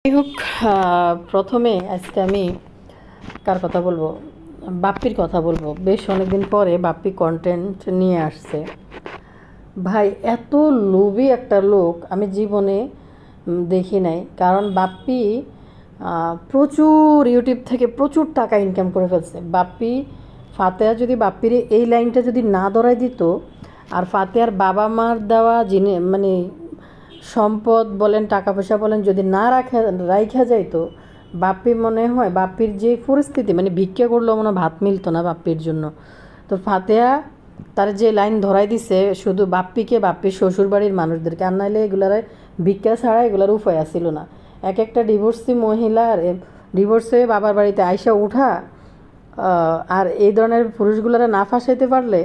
যাই হোক, প্রথমে আজকে আমি কার কথা বলবো, বাপ্পির কথা বলবো। বেশ অনেকদিন পরে বাপ্পি কন্টেন্ট নিয়ে আসছে। ভাই, এত লোভী একটা লোক আমি জীবনে দেখি নাই। কারণ বাপ্পি প্রচুর ইউটিউব থেকে প্রচুর টাকা ইনকাম করে ফেলছে। বাপ্পি ফাতেহা যদি বাপ্পির এই লাইনটা যদি না ধরাই দিত, আর ফাতেহার বাবা মার দেওয়া মানে সম্পদ বলেন, টাকা পয়সা বলেন, যদি না রাখা যাইতো, বাপ্পি মনে হয় বাপ্পির যে পরিস্থিতি, মানে ভিক্ষা করলেও মনে ভাত মিলতো না বাপ্পির জন্য। তো ফাতেহা তার যে লাইন ধরাই দিছে, শুধু বাপ্পিকে, বাপ্পির শ্বশুরবাড়ির মানুষদেরকে, আর নাইলে এগুলার ভিক্ষা ছাড়া এগুলার উপায় আসছিল না। এক একটা ডিভোর্সি মহিলার ডিভোর্স হয়ে বাবার বাড়িতে আইসা উঠা, আর এই ধরনের পুরুষগুলারা না ফাঁসাইতে পারলে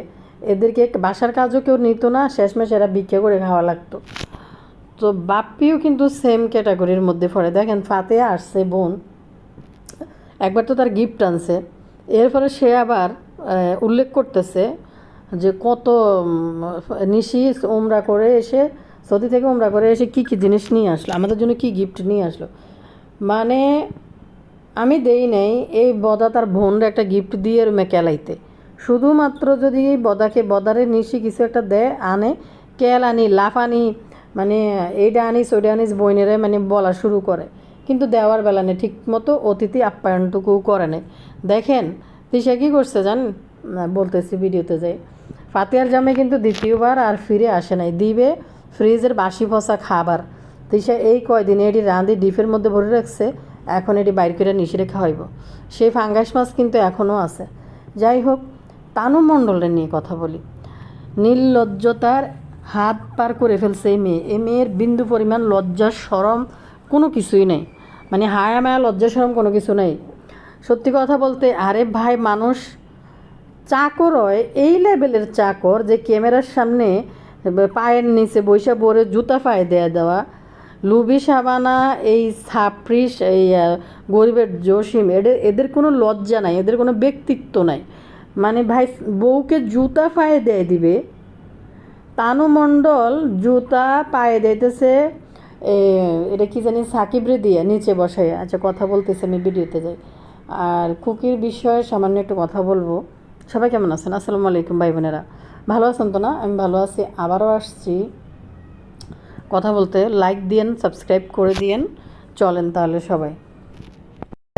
এদেরকে বাসার কাজও কেউ নিত না, শেষমেশ এরা ভিক্ষা করে খাওয়া লাগতো। তো বাপ্পিও কিন্তু সেম ক্যাটাগরির মধ্যে পড়ে। দেখেন, ফাতেহা আসছে বোন, একবার তো তার গিফট আনছে, এরপরে সে আবার উল্লেখ করতেছে যে কত নিশি উমরা করে এসে, সৌদি থেকে উমরা করে এসে কী কী জিনিস নিয়ে আসলো, আমাদের জন্য কি গিফট নিয়ে আসলো। মানে আমি দেই নাই, এই বদা তার বোনরা একটা গিফট দিয়ে কেলাইতে। শুধুমাত্র যদি এই বদারে নিশি কিছু একটা দেয়, আনে, কেলানি লাফানি, মানে এইটা আনিস ওইটা আনিস বইনেরে মানে বলা শুরু করে, কিন্তু দেওয়ার বেলা নেই, ঠিক মতো অতিথি আপ্যায়নটুকুও করে নেই। দেখেন তিশা কী করছে জানেন, বলতেছি ভিডিওতে যাই। ফাতেহার জামে কিন্তু দ্বিতীয়বার আর ফিরে আসে নাই, দিবে ফ্রিজের বাসি ফসা খাবার। তিশা এই কয়দিন এটি রাঁধি ডিপের মধ্যে ভরে রাখছে, এখন এটি বাইর করে নিশিরে খাওয়াইব। সেই ফাঙ্গাস মাছ কিন্তু এখনও আছে। যাই হোক, তানু মণ্ডলের নিয়ে কথা বলি। নির্লজ্জতার হাত পার করে ফেলছে এই মেয়ের বিন্দু পরিমাণ লজ্জা শরম কোনো কিছুই নেই, মানে হায়া মায়া লজ্জা শরম কোনো কিছু নেই। সত্যি কথা বলতে, আরে ভাই, মানুষ চাকর হয় এই লেভেলের চাকর যে ক্যামেরার সামনে পায়ের নিচে বৈশা বরে জুতা পায়ে দেওয়া। লুবি সাবানা, এই সাপ্রিস, এই গরিবের জসিম, এদের কোনো লজ্জা নাই, এদের কোনো ব্যক্তিত্ব নাই। মানে ভাই, বউকে জুতা পায়ে দিয়ে দিবে। তানু মণ্ডল জুতা পায়ে দিতেছে, এটা কি জানি সাকিবরে দিয়ে নিচে বসাই। আচ্ছা, কথা বলতেছে, আমি ভিডিওতে যাই। আর কুকির বিষয়ে সামান্য একটু কথা বলবো। সবাই কেমন আছেন? আসসালামু আলাইকুম ভাই বোনেরা, ভালো আছেন তো? না, আমি ভালো আছি। আবারও আসছি কথা বলতে। লাইক দিয়েন, সাবস্ক্রাইব করে দিয়েন, চলেন তাহলে সবাই।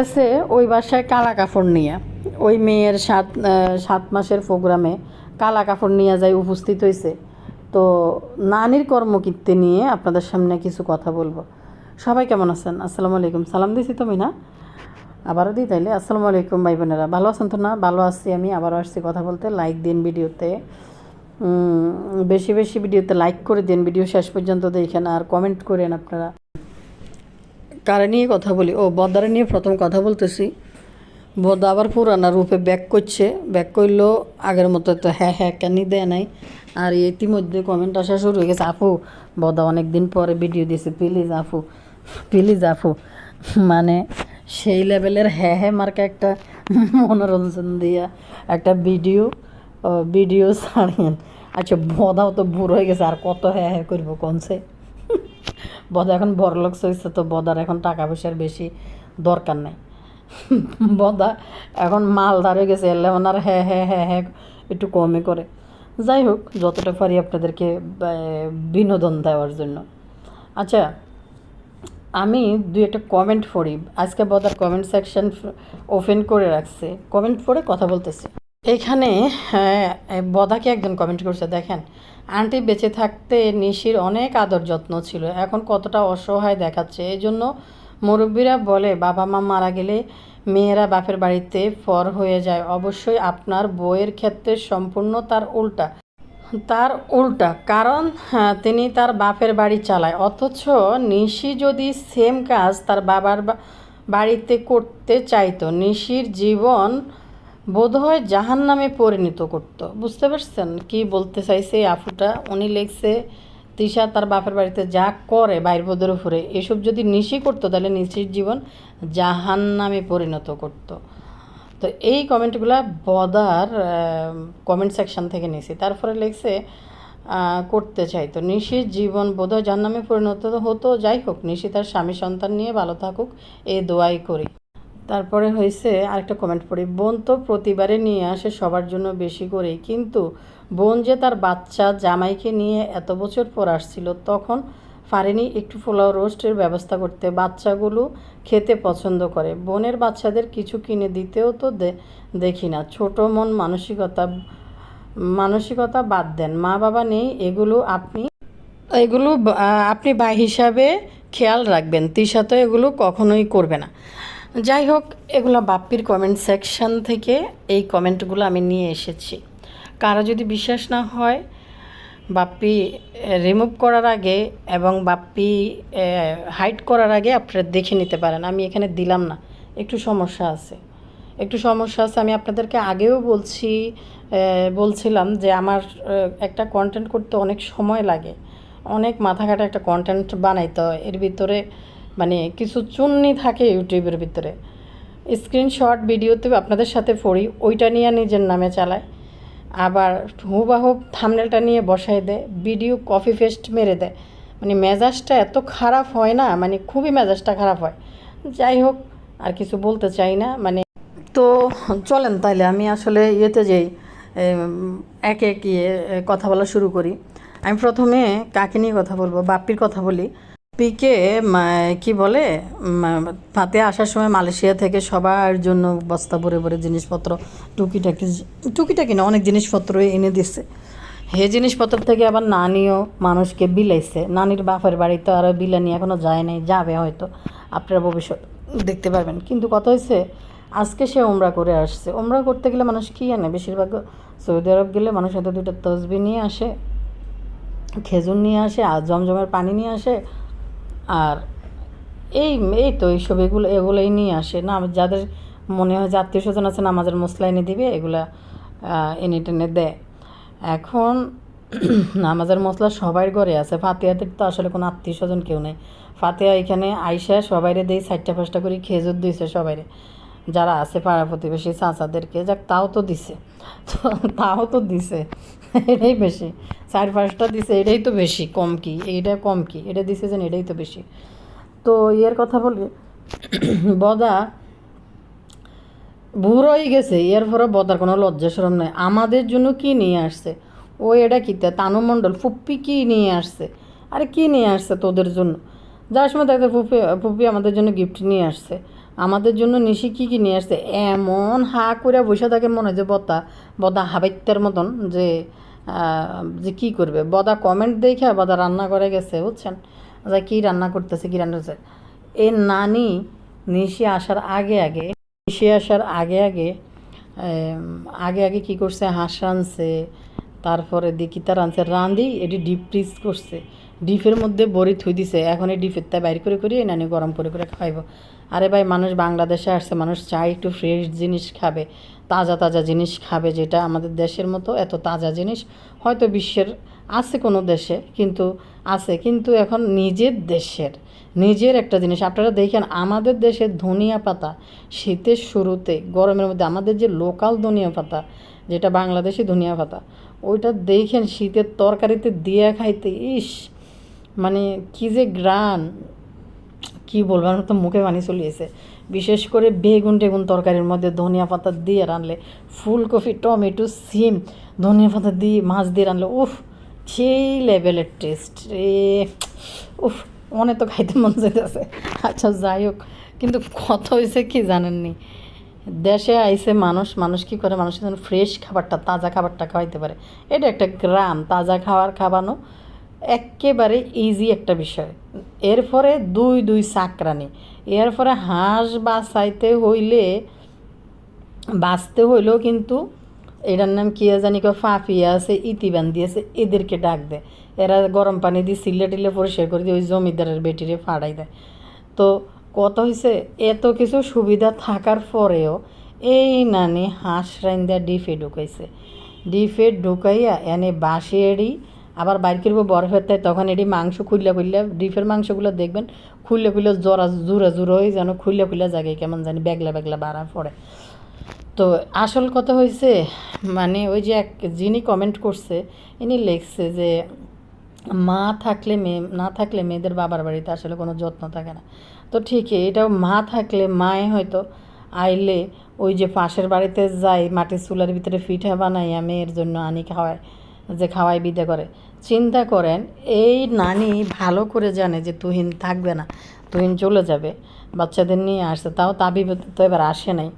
আছে ওই বাসায় কালা কাপড় নিয়ে, ওই মেয়ের 7 মাসের প্রোগ্রামে কালা কাপড় নিয়ে যায় উপস্থিত হয়েছে। তো নানির কর্মকীর্তি নিয়ে আপনাদের সামনে কিছু কথা বলবো। সবাই কেমন আছেন? আসসালামু আলাইকুম। সালাম দিছি তুমি না, আবারও দিই তাইলে। আসসালামু আলাইকুম ভাই বোনেরা, ভালো আছেন তো? না, ভালো আছি। আমি আবারও আসছি কথা বলতে। লাইক দিন ভিডিওতে, বেশি বেশি ভিডিওতে লাইক করে দিন, ভিডিও শেষ পর্যন্ত দেখেন, আর কমেন্ট করেন আপনারা। কারে নিয়ে কথা বলি? ও, বদারে নিয়ে প্রথম কথা বলতেছি। বদা আবার পুরানা রূপে ব্যাক করছে, ব্যাক করলেও আগের মতো তো হ্যাঁ হ্যাঁ কেন দেয় নাই। আর ইতিমধ্যে কমেন্ট আসা শুরু হয়ে গেছে, আপু বদা অনেক দিন পরে ভিডিও দিয়েছে, প্লিজ আপু, প্লিজ আপু। মানে সেই লেভেলের হ্যাঁ হ্যাঁ মার্কা একটা মনোরঞ্জন দিয়া একটা ভিডিও ছাড়েন। আচ্ছা, বদাও তো বুড়ো হয়ে গেছে, আর কত হ্যাঁ হ্যাঁ করবো কনসে। বদা এখন বড়লোক হয়েছে, তো বদার এখন টাকা পয়সার বেশি দরকার নেই। বদা এখন মালদার হয়ে গেছে, এলে ওনার হ্যাঁ হ্যাঁ হ্যাঁ হ্যাঁ একটু কমে করে। যাই হোক, যতটা পারি আপনাদেরকে বিনোদন দেওয়ার জন্য। আচ্ছা, আমি দুই একটা কমেন্ট পড়ি। আজকে বদার কমেন্ট সেকশন ওপেন করে রাখছে, কমেন্ট পড়ে কথা বলতেছি। এখানে বদাকে একজন কমেন্ট করছে, দেখেন আন্টি বেঁচে থাকতে নিশির অনেক আদর যত্ন ছিল, এখন কতটা অসহায় দেখাচ্ছে। এই জন্য মুরব্বীরা বলে বাবা মা মারা গেলে মেয়েরা বাপের বাড়িতে পর হয়ে যায়। অবশ্যই আপনার বউয়ের ক্ষেত্রে সম্পূর্ণ তার উল্টা, কারণ তিনি তার বাপের বাড়ি চালায়, অথচ নিশি যদি সেম কাজ তার বাবার বাড়িতে করতে চাইতো, নিশির জীবন বোধহয় জাহান্নামে পরিণত করত। বুঝতে পারছেন কি বলতে চাইছে আফুটা? উনি লিখছে তিশা তার বাপের বাড়িতে যা করে বাইর বোধের উপরে, এসব যদি নিশি করতো তাহলে নিশির জীবন জাহান্নামে পরিণত করত। তো এই কমেন্টগুলো বদার কমেন্ট সেকশন থেকে নিয়েছি। তারপরে লিখছে করতে চাইতো। নিশির জীবন বোধহয় জাহান্নামে পরিণত হতো। যাই হোক, নিশি তার স্বামী সন্তান নিয়ে ভালো থাকুক, এই দোয়াই করি। তারপরে হয়েছে আরেকটা কমেন্ট পড়ি, বোন তো প্রতিবারে নিয়ে আসে সবার জন্য বেশি করেই, কিন্তু বোন যে তার বাচ্চা জামাইকে নিয়ে এত বছর পর আসছিল, তখন পারেনি একটু পোলাও রোস্টের ব্যবস্থা করতে। বাচ্চাগুলো খেতে পছন্দ করে, বোনের বাচ্চাদের কিছু কিনে দিতেও তো দেখি না। ছোট মন মানসিকতা বাদ দেন, মা বাবা নেই, এগুলো আপনি ভাই হিসাবে খেয়াল রাখবেন। তিশা তো এগুলো কখনোই করবে না। যাই হোক, এগুলো বাপ্পির কমেন্ট সেকশন থেকে এই কমেন্টগুলো আমি নিয়ে এসেছি। কারো যদি বিশ্বাস না হয়, বাপ্পি রিমুভ করার আগে এবং বাপ্পি হাইড করার আগে আপনারা দেখে নিতে পারেন। আমি এখানে দিলাম না, একটু সমস্যা আছে। আমি আপনাদেরকে আগেও বলছিলাম যে আমার একটা কন্টেন্ট করতে অনেক সময় লাগে, অনেক মাথা কাটা একটা কন্টেন্ট বানাইতে হয়। এর ভিতরে মানে কিছু চুন্নি থাকে ইউটিউবের ভিতরে। স্ক্রিনশট ভিডিওতে আপনাদের সাথে পড়ি, ওইটা নিয়ে নিজের নামে চালায়, আবার হুবাহু থাম্বনেলটা নিয়ে বসাই দেয়, ভিডিও কপি পেস্ট মেরে দেয়। মানে মেজাজটা এত খারাপ হয় না, মানে খুবই মেজাজটা খারাপ হয়। যাই হোক, আর কিছু বলতে চাই না। মানে তো চলেন তাইলে আমি আসলে ইয়েতে যাই, একে একে কথা বলা শুরু করি। আমি প্রথমে কাকে নিয়ে কথা বলবো, বাপ্পির কথা বলি। বাপ্পিকে কি বলে, ফাতে আসার সময় মালয়েশিয়া থেকে সবার জন্য বস্তা ভরে ভরে জিনিসপত্র, টুকিটাকি না, অনেক জিনিসপত্র এনে দিচ্ছে। হে জিনিসপত্র থেকে আবার নানিও মানুষকে বিলাইছে। নানির বাপের বাড়িতে আরও বিলানি এখনও যায় নাই, যাবে হয়তো, আপনারা ভবিষ্যৎ দেখতে পারবেন। কিন্তু কথা হয়েছে, আজকে সে ওমরা করে আসছে। ওমরা করতে গেলে মানুষ কী আনে, বেশিরভাগ সৌদি আরব গেলে মানুষ হয়তো 2টা তসবি নিয়ে আসে, খেজুর নিয়ে আসে, আর জমজমের পানি নিয়ে আসে, আর এই এই তো এইসব এগুলোই নিয়ে আসে না। যাদের মনে হয় যে আত্মীয় স্বজন আছে, নামাজের মশলা এনে দিবে, এগুলা এনে টেনে দেয়। এখন নামাজের মশলা সবার ঘরে আছে, ফাতেহাদের তো আসলে কোনো আত্মীয় স্বজন কেউ নেই। ফাতেহা এখানে আইসা সবাইরে দেই 4টা-5টা করে খেজুর দিয়েছে সবাইরে, যারা আছে পাড়া প্রতিবেশী চাচাদেরকে, যাক তাও তো দিছে, এটাই বেশি। 4-5টা দিছে, এটাই তো বেশি, কম কি এটা দিছে যেন, এটাই তো বেশি। তো ইয়ের কথা বলি, বদা বুড়োই গেছে, এর পরে বদার কোনো লজ্জা শরম নেই। আমাদের জন্য কি নিয়ে আসছে ও, এটা কি তানু মণ্ডল ফুপ্পি কি নিয়ে আসছে? আরে কি নিয়ে আসছে তোদের জন্য? যার সময় দেখতে ফুপ্পি আমাদের জন্য গিফট নিয়ে আসছে, আমাদের জন্য নিশি কী নিয়ে আসছে, এমন হা করে বসে থাকে, মনে হয় যে বদা হাবাইত্যার মতন, যে কী করবে। বদা কমেন্ট দেখে বদা রান্না করে গেছে, বুঝছেন, যে কী রান্না করতেছে। এর নানি নিশি আসার আগে আগে কী করছে, হাঁস রাঁধছে, তারপরে দেখি তার রাঁধি এটি ডিপ ফ্রিজ করছে, ডিপের মধ্যে বড়ি থুই দিছে। এখন এই ডিপের তা বাইর করে নানি গরম করে খাইব। আরে ভাই, মানুষ বাংলাদেশে আসছে, মানুষ চাই একটু ফ্রেশ জিনিস খাবে, তাজা জিনিস খাবে, যেটা আমাদের দেশের মতো এত তাজা জিনিস হয়তো বিশ্বের আছে কোনো দেশে, কিন্তু এখন নিজের একটা জিনিস আপনারা দেখেন। আমাদের দেশের ধনিয়া পাতা শীতের শুরুতে, গরমের মধ্যে আমাদের যে লোকাল ধনিয়া পাতা, যেটা বাংলাদেশি ধনিয়া পাতা, ওইটা দেখেন শীতের তরকারিতে দিয়ে খাইতে, ইস মানে কী যে গ্রান, কী বলবো, আমার তো মুখে পানি চলে এসে। বিশেষ করে বেগুন তরকারির মধ্যে ধনিয়া পাতা দিয়ে রানলে, ফুলকপি, টমেটো, সিম ধনিয়া পাতা দিয়ে মাছ দিয়ে রানলে, উফ সেই লেভেলের টেস্ট রে, উফ অনেক তো খাইতে মন যেতেছে। আচ্ছা যাই হোক, কিন্তু কথা হয়েছে কি জানেননি, দেশে আইসে মানুষ কী করে, মানুষের জন্য ফ্রেশ খাবারটা, তাজা খাবারটা খাওয়াইতে পারে। এটা একটা গ্রাম, তাজা খাওয়ানো একেবারে ইজি একটা বিষয়। এরপরে দুই চাকরানি, এরপরে হাঁস বাঁচতে হইলেও কিন্তু এটার নাম কী জানি, ফাফিয়া আছে, ইতিবান দিয়েছে, এদেরকে ডাক দেয়। এরা গরম পানি দিয়ে টিলে পরিষ্কার করে দিয়ে ওই জমিদারের বেটিরে ফাড়াই দেয়। তো কত হয়েছে, এত কিছু সুবিধা থাকার পরেও এই নানি হাঁস রাইন্দা ডিফে ঢুকাইয়া এনে বাসে এড়ি আবার বাইর করবো বরফের তাই, তখন এটি মাংস খুললে ডিফের মাংসগুলো দেখবেন খুললে জোড়া হয়ে যেন খুললে জায়গায় কেমন জানি বেগলা বাড়া পড়ে। তো আসল কথা হয়েছে, মানে ওই যে এক যিনি কমেন্ট করছে, ইনি লিখছে যে মা থাকলে মেয়ে না থাকলে মেয়েদের বাবার বাড়িতে আসলে কোনো যত্ন থাকে না। তো ঠিকই, এটাও মা থাকলে মায়ে হয়তো আইলে ওই যে পাশের বাড়িতে যাই মাটির চুলার ভিতরে পিঠা বানাইয়া মেয়ের জন্য আনি খাওয়ায়, যে খাওয়াই বিদে করে। চিন্তা করেন, এই নানি ভালো করে জানে যে তুহিন থাকবে না, তুহিন চলে যাবে, বাচ্চাদের নিয়ে আসছে। তাও তাবিব তো এবার আসে নাই,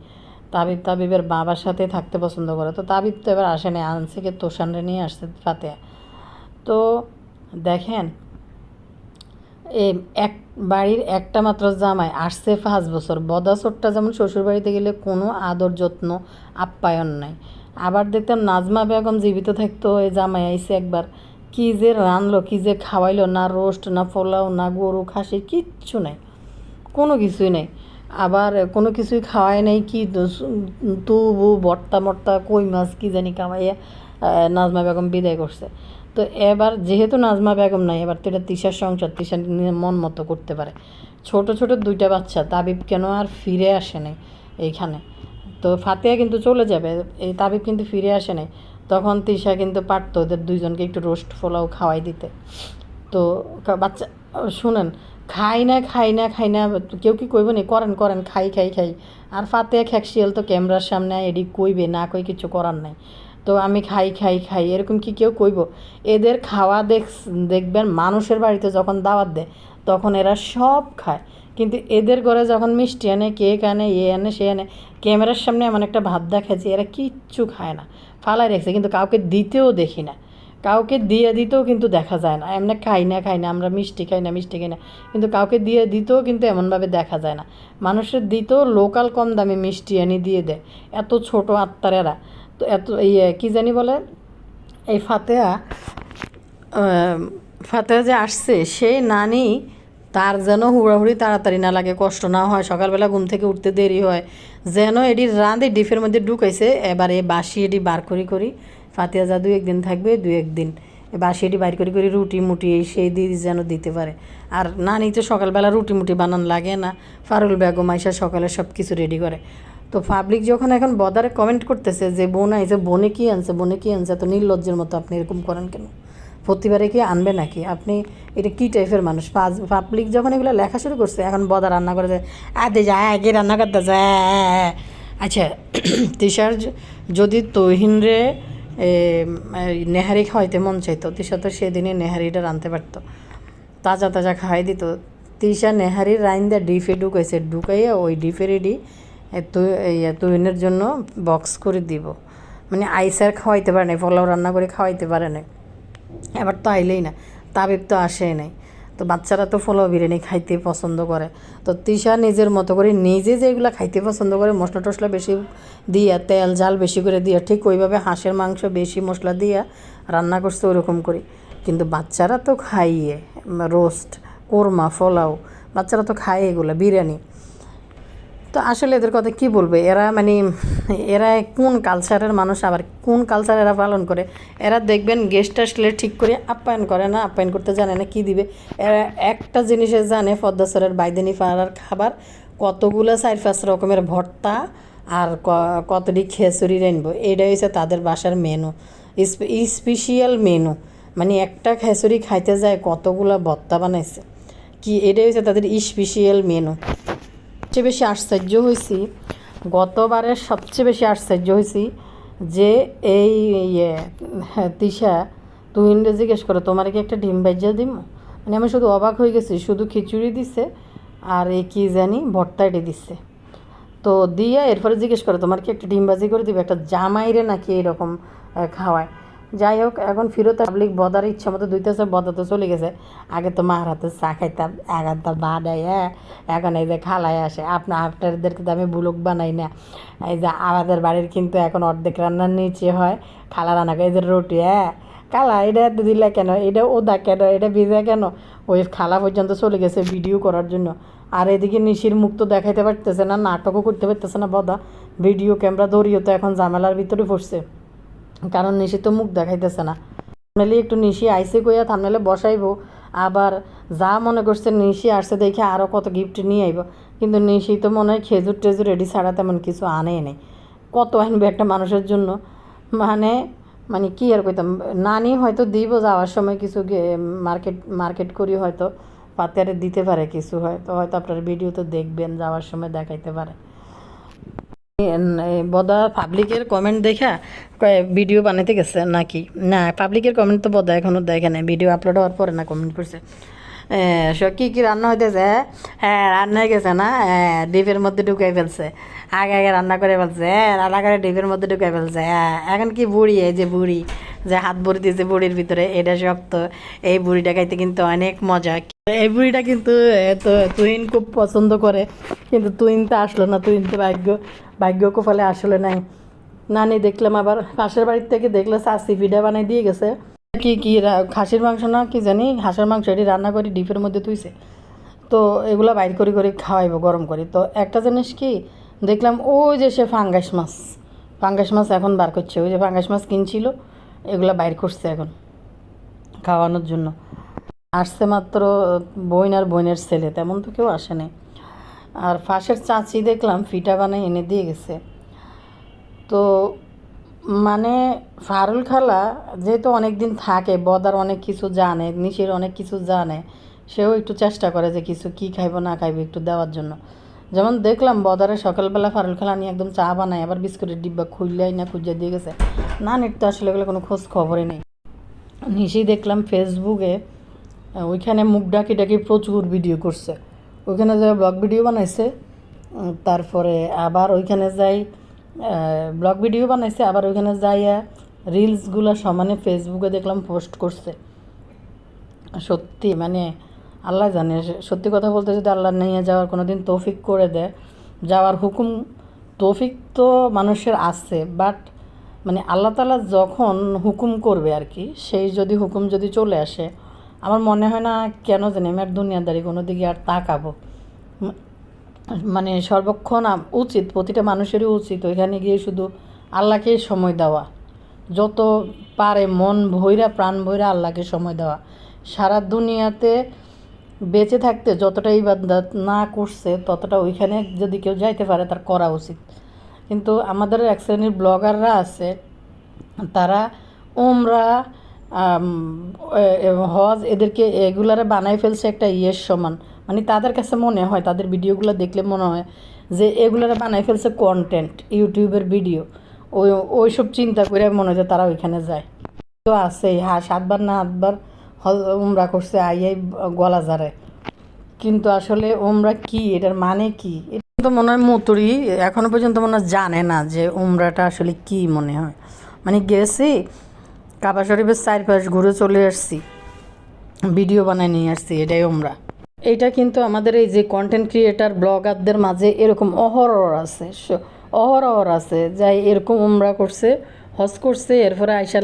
তাবিবের বাবার সাথে থাকতে পছন্দ করে, তো তাবিব তো এবার আসে নাই, আনছে কি তোষানরে নিয়ে আসছে ফাতেহা। তো দেখেন, এই এক বাড়ির একটা মাত্র জামাই আসছে 5 বছর, বদাচোরটা যেমন শ্বশুরবাড়িতে গেলে কোনো আদর যত্ন আপ্যায়ন নাই। আবার দেখতাম নাজমা বেগম জীবিত থাকতো, এই জামাই আইসে একবার, কী যে রানলো, কী যে খাওয়াইলো, না রোস্ট, না পোলাও, না গরু খাসি, কিচ্ছু নাই, কোনো কিছুই নেই। আবার কোনো কিছুই খাওয়ায় নাই, কি তবু ভর্তা মর্তা কই মাছ কী জানি খাওয়াইয়া নাজমা বেগম বিদায় করছে। তো এবার যেহেতু নাজমা বেগম নাই, এবার তো এটা তিশার সংসার, তিশার মন মতো করতে পারে। ছোট ছোট 2টা বাচ্চা, তাবিব কেন আর ফিরে আসে নাই এইখানে? তো ফাতেহা কিন্তু চলে যাবে, এই তাবিব কিন্তু ফিরে আসে নাই। তখন তিশা কিন্তু পারতো ওদের দুইজনকে একটু রোস্ট পোলাও খাওয়াই দিতে। তো বাচ্চা শুনেন, খাই না খাই না খাই না, কেউ কি কইব নি করেন করেন, খাই খাই খাই। আর ফাতেহা খ্যাকশিয়াল তো ক্যামেরার সামনে এডি কইবে না, কই কিছু করার নাই। তো আমি খাই খাই খাই এরকম কি কেউ কইব? এদের খাওয়া দেখবেন মানুষের বাড়িতে যখন দাওয়াত দেয় তখন এরা সব খায়, কিন্তু এদের ঘরে যখন মিষ্টি আনে, কেক আনে, এ আনে সে আনে, ক্যামেরার সামনে এমন একটা ভাব দেখাচ্ছে এরা কিচ্ছু খায় না, ফালাই রেখেছে, কিন্তু কাউকে দিতেও দেখি না, কাউকে দিয়ে দিতেও কিন্তু দেখা যায় না। এমনি খাই না খাই না, আমরা মিষ্টি খাই না মিষ্টি খাই না, কিন্তু কাউকে দিয়ে দিতেও কিন্তু এমনভাবে দেখা যায় না। মানুষের দিতেও লোকাল কম দামে মিষ্টি এনে দিয়ে দেয়, এত ছোট আত্মার এরা। তো এত কী জানি বলে, এই ফাতেহা যে আসছে সেই নানি, তার যেন হুড়াহুড়ি তাড়াতাড়ি না লাগে, কষ্ট না হয়, সকালবেলা ঘুম থেকে উঠতে দেরি হয়, যেন এডি রাঁধে ডিপের মধ্যে ঢুকাইছে। এবারে বাসি এডি বার করি ফাতেহা যা 2-1 দিন থাকবে, 2-1 দিন বাসি এডি বাইর করি রুটি মুটি এই সেই দিয়ে যেন দিতে পারে। আর নানি তো সকালবেলা রুটি মুটি বানান লাগে না, ফারুল বেগম আইসা সকালে সব কিছু রেডি করে। তো পাবলিক যখন এখন বদারে কমেন্ট করতেছে যে বোন আইসে, বনে কী আনছে, বনে কী আনছে, তো নির্লজ্জের মতো আপনি এরকম করেন কেন? প্রতিবারে কি আনবে নাকি আপনি? এটা কী টাইপের মানুষ? পাবলিক যখন এগুলো লেখা শুরু করছে, এখন বদা রান্না করে যায়, আদে যায় আগে রান্না করতে যায়। আচ্ছা, তিশার যদি তহিনরে নেহারি খাওয়াইতে মন চাইতো, তিশা তো সেদিনে নেহারিটা রাঁধতে পারতো, তাজা তাজা খাওয়াই দিত। তিশা নেহারির রাইন্দা ডিপে ঢুকাইয়া ওই ডিপের এডি তহিনের জন্য বক্স করে দিব। মানে আইসার খাওয়াইতে পারে নাই, পোলাও রান্না করে খাওয়াইতে পারে নাই। এবার তো আইলেই না, তাবিব তো আসেই নাই। তো বাচ্চারা তো পোলাও বিরিয়ানি খাইতে পছন্দ করে। তো তিশা নিজের মতো করে নিজে যেগুলো খাইতে পছন্দ করে, মশলা টশলা বেশি দিয়া, তেল জাল বেশি করে দিয়া, ঠিক ওইভাবে হাঁসের মাংস বেশি মশলা দিয়া রান্না করছে ওরকম করে। কিন্তু বাচ্চারা তো খাইয়ে রোস্ট, কোরমা, পোলাও, বাচ্চারা তো খায় এগুলো, বিরিয়ানি। তো আসলে এদের কথা কী বলবে, এরা মানে এরা কোন কালচারের মানুষ, আবার কোন কালচার এরা পালন করে? এরা দেখবেন গেস্ট আসলে ঠিক করে আপ্যায়ন করে না, আপ্যায়ন করতে জানে না, কী দিবে। এরা একটা জিনিসে জানে, পদ্মাসরের বাইদিনী পাড়ার খাবার কতগুলো 4-5 রকমের ভর্তা আর কতটি খেচুড়ি রানবো, এইটাই হচ্ছে তাদের বাসার মেনু, স্পেশাল মেনু। মানে একটা খেচুড়ি খাইতে যায় কতগুলো ভর্তা বানাইছে, কি এটাই হচ্ছে তাদের স্পেশাল মেনু। সবচেয়ে বেশি আশ্চর্য হয়েছি, গতবারের সবচেয়ে বেশি আশ্চর্য হয়েছি যে এই তিশা তুই জিজ্ঞেস করো তোমার কি একটা ডিম ভাজ্যা দিম, মানে আমি শুধু অবাক হয়ে গেছি। শুধু খিচুড়ি দিছে আর এই কী জানি ভর্তাটি দিচ্ছে। তো দিয়ে এরপরে জিজ্ঞেস করো তোমার কি একটা ডিম ভাজি করে দিবে, একটা জামাইরে নাকি এরকম খাওয়ায়। যাই হোক, এখন ফিরত পাবলিক বদার ইচ্ছা মতো দুইতেছে, বদা তো চলে গেছে। আগে তো মার হাতে চা খাইতাম, এখন তো বাদাই, এখন এই যে খালায় আসে। আপনাদেরকে তো আমি বুলক বানাই না, এই যে আমাদের বাড়ির কিন্তু এখন অর্ধেক রান্নার নিচে হয়, খালা রান্না করে এই যে রুটি, খালা এটা দিলা কেন, এটা ওদা কেন, এটা ভিজা কেন। ওই খালা পর্যন্ত চলে গেছে ভিডিও করার জন্য। আর এদিকে নিশির মুখ তো দেখাইতে পারতেছে না, নাটকও করতে পারতেছে না বদা, ভিডিও ক্যামেরা ধরিও তো এখন ঝামেলার ভিতরে পড়ছে, কারণ নিশি তো মুখ দেখাইতেছে না। থামনেলে একটু নিশি আইসে কইয়া থামনেলে বসাইবো, আবার যা মনে করছে নিশি আসছে দেখে আরও কত গিফট নিয়ে আইব, কিন্তু নিশি তো মনে হয় খেজুর টেজুর রেডি ছাড়া তেমন কিছু আনে নেই। কত আনবে একটা মানুষের জন্য, মানে মানে কি আর কইতাম, নানি হয়তো দিব যাওয়ার সময় কিছু মার্কেট করি হয়তো পাতিয়ারে দিতে পারে কিছু, হয়তো হয়তো আপনার ভিডিওতে দেখবেন যাওয়ার সময় দেখাইতে পারে। বদা পাবলিকের কমেন্ট দেখা ভিডিও বানাইতে গেছে নাকি? না, পাবলিকের কমেন্ট তো বদা এখনও দেখে নাই, ভিডিও আপলোড হওয়ার পরে না কমেন্ট করছে। সব কী কী রান্না হইতেছে? হ্যাঁ রান্না হয়ে গেছে না, হ্যাঁ ডিপের মধ্যে ঢুকাই ফেলছে, আগে আগে রান্না করে ফেলছে, হ্যাঁ রান্না করে ডিপের মধ্যে ঢুকাই ফেলছে। হ্যাঁ এখন কি বুড়ি, এই যে বুড়ি যে হাত ভরে দিয়েছে বুড়ির ভিতরে, এটা সব তো এই বুড়িটা খাইতে কিন্তু অনেক মজা। এই বুড়িটা কিন্তু তো তুহিন খুব পছন্দ করে, কিন্তু তুহিন তো আসলো না, তুহিন তো ভাগ্য কপালে আসলে নাই। নানি দেখলাম আবার পাশের বাড়ির থেকে দেখলে চাষি ভিডা বানাই দিয়ে গেছে, কি কি খাসির মাংস না কি জানি, হাঁসের মাংস এটি রান্না করে ডিপের মধ্যে তুইছে, তো এগুলো বাইর করে করে খাওয়াইবো গরম করে। তো একটা জিনিস কি দেখলাম, ওই যে সে ফাঙ্গাস মাছ এখন বার করছে, ওই যে ফাঙ্গাস মাছ কিনছিল এগুলো বাইর করছে এখন খাওয়ানোর জন্য। আসছে মাত্র বোন আর বোনের ছেলে, তেমন তো কেউ আসেনি। আর ফাঁসের চাচি দেখলাম ফিটা বানাই এনে দিয়ে গেছে। তো মানে ফারুল খালা যেহেতু অনেক দিন থাকে, বদার অনেক কিছু জানে, নিশির অনেক কিছু জানে, সেও একটু চেষ্টা করে যে কিছু কী খাইব না খাইব একটু দেওয়ার জন্য। যেমন দেখলাম বদারে সকালবেলা ফারুল খালা নিয়ে একদম চা বানায়, আবার বিস্কুটের ডিব্বা খুললেই না খুঁজে দিয়ে গেছে। না নেট তো আসলে এগুলো কোনো খোঁজ খবরই নেই। নিশি দেখলাম ফেসবুকে ওইখানে মুখ ডাকি ডাকি প্রচুর ভিডিও করছে, ওইখানে যাই ব্লগ ভিডিও বানাইছে, তারপরে আবার ওইখানে যাই ব্লগ ভিডিও বানাইছে, আবার ওইখানে যাইয়া রিলসগুলো সমানে ফেসবুকে দেখলাম পোস্ট করছে। সত্যি মানে আল্লাহ জানে, সত্যি কথা বলতে যদি আল্লাহ নিয়ে যাওয়ার কোনো দিন তৌফিক করে দেয়, যাওয়ার হুকুম তৌফিক তো মানুষের আছে, বাট মানে আল্লাহ তাআলা যখন হুকুম করবে আর কি, সেই যদি হুকুম যদি চলে আসে, আমার মনে হয় না কেন জানি আমি আর দুনিয়াদারি কোনো দিকে আর তাকাবো। মানে সর্বক্ষণ উচিত, প্রতিটা মানুষেরই উচিত ওইখানে গিয়ে শুধু আল্লাহকে সময় দেওয়া, যত পারে মন ভৈরা প্রাণ ভৈরা আল্লাহকে সময় দেওয়া। সারা দুনিয়াতে বেঁচে থাকতে যতটা ইবাদত না করছে ততটা ওইখানে যদি কেউ যাইতে পারে তার করা উচিত। কিন্তু আমাদের এক শ্রেণীর ব্লগাররা আছে, তারা উমরা হজ এদেরকে এগুলারে বানাই ফেলছে একটা ইয়ের সমান। মানে তাদের কাছে মনে হয়, তাদের ভিডিওগুলো দেখলে মনে হয় যে এগুলারে বানাই ফেলছে কন্টেন্ট, ইউটিউবের ভিডিও। ওইসব চিন্তা করে মনে হয় তারা ওইখানে যায়। তো আছে 7বার না 8বার উমরা করছে, আইয়াই গলা জারে, কিন্তু আসলে উমরা কি, এটার মানে কি, এটা তো মনে হয় মতুরি এখনো পর্যন্ত মনে হয় জানে না যে উমরাটা আসলে কি মনে হয়। মানে গেছি কাবা শরীফের 4 পাশ ঘুরে চলে আসছি, ভিডিও বানায় নিয়ে আসছি, এটাই উমরা। এইটা কিন্তু আমাদের এই যে কন্টেন্ট ক্রিয়েটার ব্লগারদের মাঝে এরকম অহরহ আছে যাই এরকম উমরা করছে, হজ করছে, এরপরে আইসা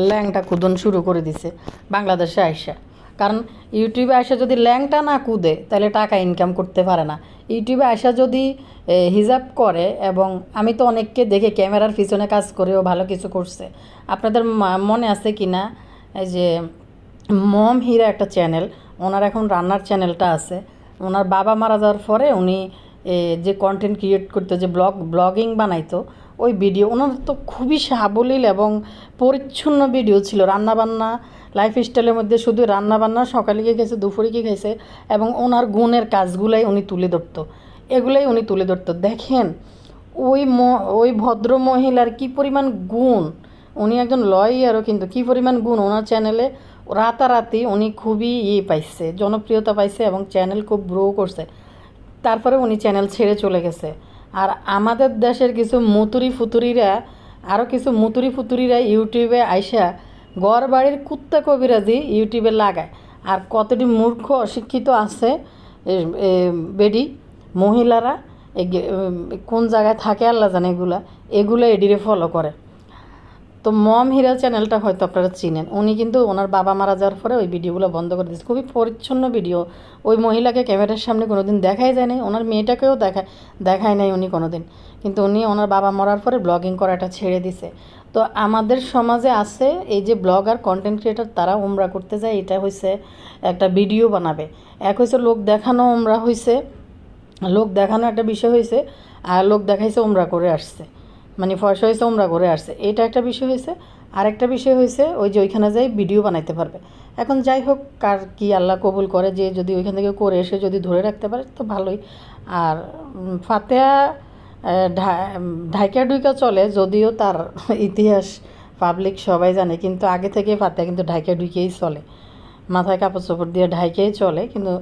ল্যাংটা কুদন শুরু করে দিছে বাংলাদেশে আইসা। কারণ ইউটিউবে আইসা যদি ল্যাংটা না কুদে তাহলে টাকা ইনকাম করতে পারে না। ইউটিউবে আইসা যদি হিজাব করে, এবং আমি তো অনেককে দেখে ক্যামেরার পিছনে কাজ করেও ভালো কিছু করছে। আপনাদের মনে আছে কি না, এই যে মম হীরা একটা চ্যানেল, ওনার এখন রান্নার চ্যানেলটা আছে। ওনার বাবা মারা যাওয়ার পরে উনি যে কন্টেন্ট ক্রিয়েট করতো, যে ব্লগিং বানাইতো, ওই ভিডিও ওনার তো খুবই সাবলীল এবং পরিচ্ছন্ন ভিডিও ছিল। রান্নাবান্না লাইফস্টাইলের মধ্যে শুধু রান্নাবান্না, সকালে কী খাইছে দুপুরে কী খাইছে, এবং ওনার গুণের কাজগুলাই উনি তুলে ধরতো, এগুলাই উনি তুলে ধরতো। দেখেন ওই ভদ্র মহিলার কী পরিমাণ গুণ, উনি একজন লয়ারও, কিন্তু কী পরিমাণ গুণ ওনার চ্যানেলে। রাতারাতি উনি খুবই পাইছে, জনপ্রিয়তা পাইছে এবং চ্যানেল খুব গ্রো করছে। তারপরে উনি চ্যানেল ছেড়ে চলে গেছে। আর আমাদের দেশের কিছু মুতুরি ফুতুরিরা ইউটিউবে আইসা ঘর বাড়ির কুত্তা কবিরাজি ইউটিউবে লাগায়। আর কতটি মূর্খ অশিক্ষিত আছে বেডি মহিলারা, কোন জায়গায় থাকে আল্লাহ জানে, এগুলো এডিরে ফলো করে। তো মম হীরা চ্যানেলটা হয়তো আপনারা চিনেন, উনি কিন্তু ওনার বাবা মারা যাওয়ার পরে ওই ভিডিওগুলো বন্ধ করে দিয়েছে। খুবই পরিচ্ছন্ন ভিডিও, ওই মহিলাকে ক্যামেরার সামনে কোনো দিন দেখাই যায় নাই, ওনার মেয়েটাকেও দেখায় নাই উনি কোনো দিন, কিন্তু উনি ওনার বাবা মরার পরে ব্লগিং করাটা ছেড়ে দিছে। তো আমাদের সমাজে আছে এই যে ব্লগার কন্টেন্ট ক্রিয়েটার, তারা উমরা করতে যায়, এটা হয়েছে একটা ভিডিও বানাবে, এক হয়েছে লোক দেখানো উমরা হয়েছে, লোক দেখানো একটা বিষয় হয়েছে, আর লোক দেখাইছে উমরা করে আসছে। মানে পয়সা হয়েছে ওমরা করে আসছে, এটা একটা বিষয় হয়েছে। আরেকটা বিষয় হয়েছে ওই যে ওইখানে যাই ভিডিও বানাইতে পারবে। এখন যাই হোক, কার কি আল্লাহ কবুল করে, যে যদি ওইখান থেকে করে এসে যদি ধরে রাখতে পারে তো ভালোই। আর ফাতেহা ঢাইকা ডুইকা চলে, যদিও তার ইতিহাস পাবলিক সবাই জানে, কিন্তু আগে থেকে ফাতেহা কিন্তু ঢাইকা ডুইকেই চলে, মাথায় কাপড় চোপড় দিয়ে ঢাইকেই চলে। কিন্তু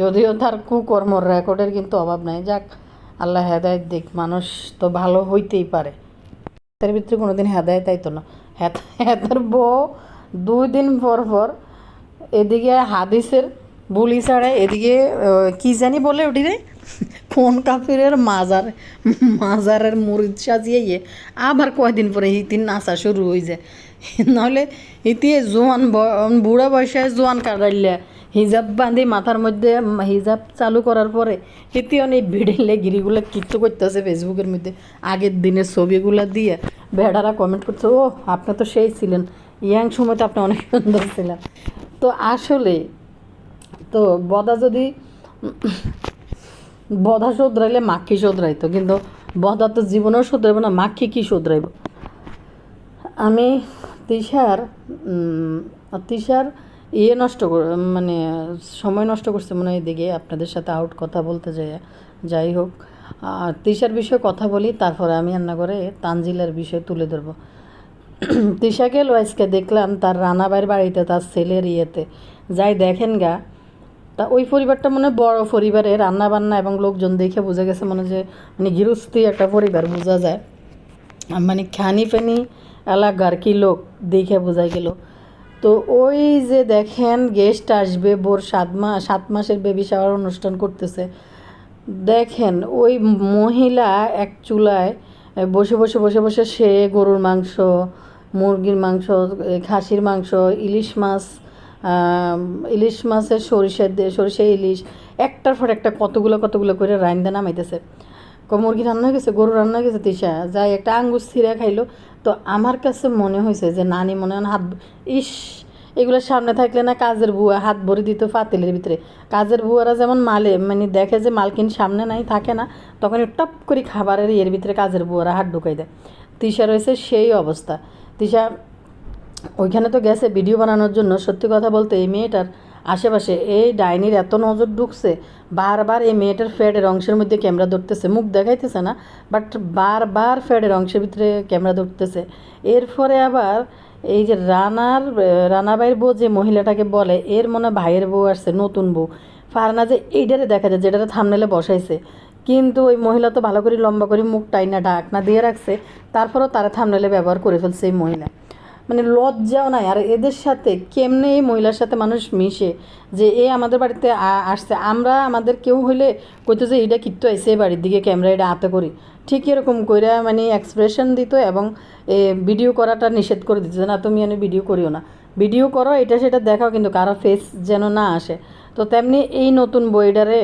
যদিও তার কুকর্মর রেকর্ডের কিন্তু অভাব নাই। যাক, আল্লাহ হেদায়েত দিক, মানুষ তো ভালো হইতেই পারে, তার ভিতরে কোনো দিন হেদায়েত আইতো না। হেতার বউ 2 দিন পর পর এদিকে হাদিসের বুলি ছাড়ায়, এদিকে কি জানি বলে ওটিরে কোন কাফিরের মাজারের মুরিদ সাজিয়ে আবার কয়দিন পরে ইতির নাচা শুরু হয়ে যায়। নাহলে ইতিয়ে জোয়ান বুড়া বয়সায় জোয়ান কাটাইলে হিজাব বাঁধি মাথার মধ্যে হিজাব চালু করার পরে ইতি অনেক ভিড়েলে গিরিগুলো কিচ্ছু করতেছে ফেসবুকের মধ্যে আগের দিনের ছবিগুলো দিয়ে বেড়ারা কমেন্ট করছে, ও আপনি তো সেই ছিলেন, ইয়াং সময় তো আপনি অনেক সুন্দর ছিলেন। তো আসলে তো বধা শোধরাইলে মাক্ষী শোধরাইতো, কিন্তু বধা তো জীবনেও শোধরাইব না, মাক্ষী কী শোধরাইব। আমি তিশার নষ্ট মানে সময় নষ্ট করছে মনে হয় এদিকে আপনাদের সাথে আউট কথা বলতে যাই হোক, তিশার বিষয়ে কথা বলি, তারপরে আমি রান্না করে তানজিলার বিষয় তুলে ধরবো। তিশা গেল আজকে, দেখলাম তার রানাবাইয়ের বাড়িতে তার ছেলের ইয়েতে যাই দেখেন গা, তা ওই পরিবারটা মনে বড় পরিবারে রান্না বান্না এবং লোকজন দেখে বোঝা গেছে মনে যে মানে গৃহস্থী একটা পরিবার বোঝা যায়, মানে খানি ফেনি এলাকার কি লোক দেখে বোঝা গেল। তো ওই যে দেখেন গেস্ট আসবে, বোর 7 মাসের বেবি শাওয়ার অনুষ্ঠান করতেছে, দেখেন ওই মহিলা এক চুলায় বসে বসে বসে বসে সে গরুর মাংস, মুরগির মাংস, খাসির মাংস, ইলিশ মাছের সরিষা ইলিশ একটার পর একটা কতগুলো করে রাইন্দা নামাইতেছে। মুরগি রান্না হয়ে গেছে, গরু রান্না হয়ে গেছে, তিশা যাই একটা আঙ্গুর ছিঁড়া খাইলো। তো আমার কাছে মনে হয়েছে যে নানি মনে হয় এগুলোর সামনে থাকলে না কাজের বুয়া হাত ভরে দিত পাতিলের ভিতরে। কাজের বুয়ারা যেমন মানে দেখে যে মালকিন সামনে নাই থাকে না, তখন টপ করে খাবারের এর ভিতরে কাজের বুয়ারা হাত ঢুকাই দেয়। তিশা রয়েছে সেই অবস্থা। তিশা ওইখানে তো গেছে ভিডিও বানানোর জন্য। সত্যি কথা বলতে এই মেয়েটার আশেপাশে এই ডাইনির এত নজর ঢুকছে, বারবার এই মেয়েটার ফ্যাডের অংশের মধ্যে ক্যামেরা ধরতেছে, মুখ দেখাইতেছে না, বাট বারবার ফ্যাডের অংশের ভিতরে ক্যামেরা ধরতেছে। এরপরে আবার এই যে রানাবাইয়ের বউ যে মহিলাটাকে বলে, এর মনে ভাইয়ের বউ আসছে, নতুন বউ ফারনা, যে এইটারে দেখা যায় যেটারে থামনেলে বসাইছে, কিন্তু ওই মহিলা তো ভালো করে লম্বা করে মুখ টাইনা ঢাকনা দিয়ে রাখছে, তারপরেও তারা থামনেলে ব্যবহার করে ফেলছে এই মহিলা। মানে লজ্জাও নাই। আর এদের সাথে কেমনে এই মহিলার সাথে মানুষ মিশে, যে এ আমাদের বাড়িতে আসছে, আমরা আমাদের কেউ হইলে কইতো যে এইটা কিত্তু আইসে বাড়ির দিকে ক্যামেরা এটা হাতে করি, ঠিক এরকম করে মানে এক্সপ্রেশন দিত এবং ভিডিও করাটা নিষেধ করে দিত, না তুমি ভিডিও করিও না, ভিডিও করো এটা সেটা দেখাও, কিন্তু কারো ফেস যেন না আসে। তো তেমনি এই নতুন বইটারে